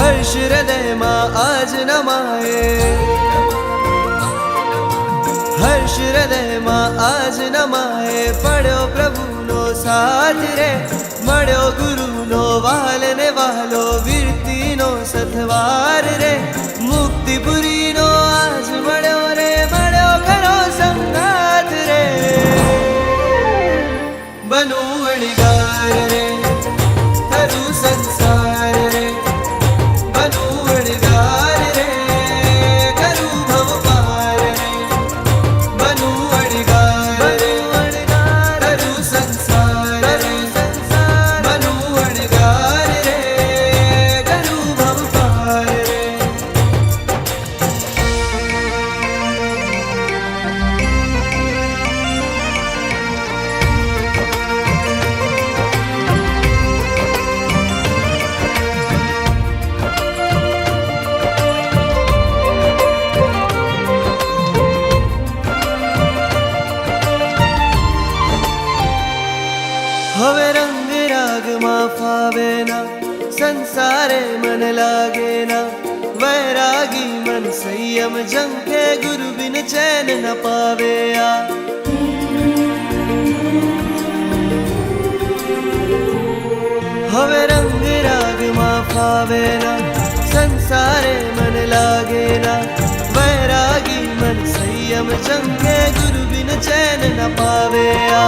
हर्ष हृदय में आज नमाए, हर्ष हृदय में आज नमाए। पढ़ो प्रभु नो साथ रे, मळ्यो गुरु नो वाल ने वालो, वीरती नो सथवार रे, मुक्तिपुरी नो आज मळ्यो रे, मळ्यो खरो संगात रे। बनू वणगार रे थरू संसार रे, बनू वणगार रे करू भव पार रे, बनू वणगार रे थरू संसार रे, बनू वणगार रे करू भव पार रे। हवे रंग राग मां फावे ना, संसारे मन लागे ना, वैरागी मन संयम जंके, गुरु बिन चैन न पावे आ। हवे रंग राग मां फावे ना, संसारे मन लागे ना, वैरागी मन संयम जंके, गुरु बिन चैन न पावे आ।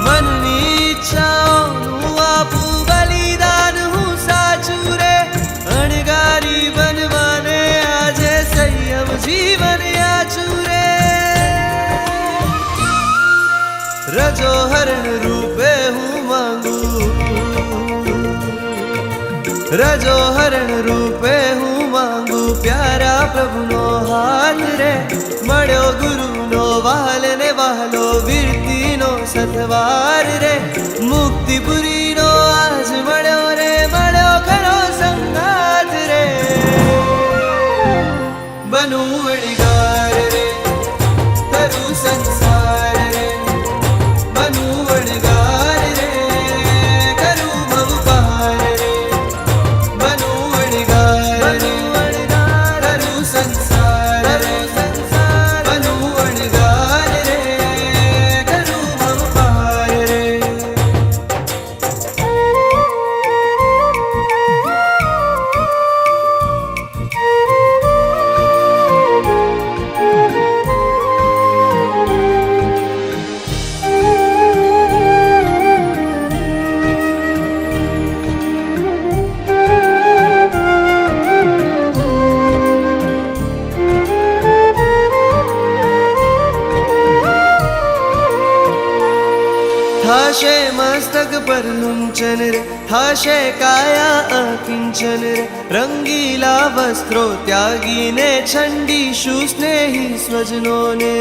मननी इच्छाओं आपू बलिदान हूँ साचू रे, अणगारी बनवाने आजे संयम जीवन याचू रे। रजो हरण रूपे हूँ मांगू, रजो हरण रूपे हूँ मांगू, प्यारा प्रभु नो हाथ रे, मळ्यो गुरु नो वाल ने वालो, वीरती नो सथवार रे, मुक्तिपुरी नो आज मळ्यो रे, मळ्यो खरो संगात रे। बनू वणगार रे थरू संसार रे, बनू वणगार रे करू भव पार रे, बनू वणगार रे थरू संसार रे, बनू वणगार रे करू भव पार रे। थाशे मस्तक पर लुंचन रे, थाशे काया अकिंचन रे, रंगीला वस्त्रो त्यागी ने, छंडी शु स्नेही स्वजनों ने।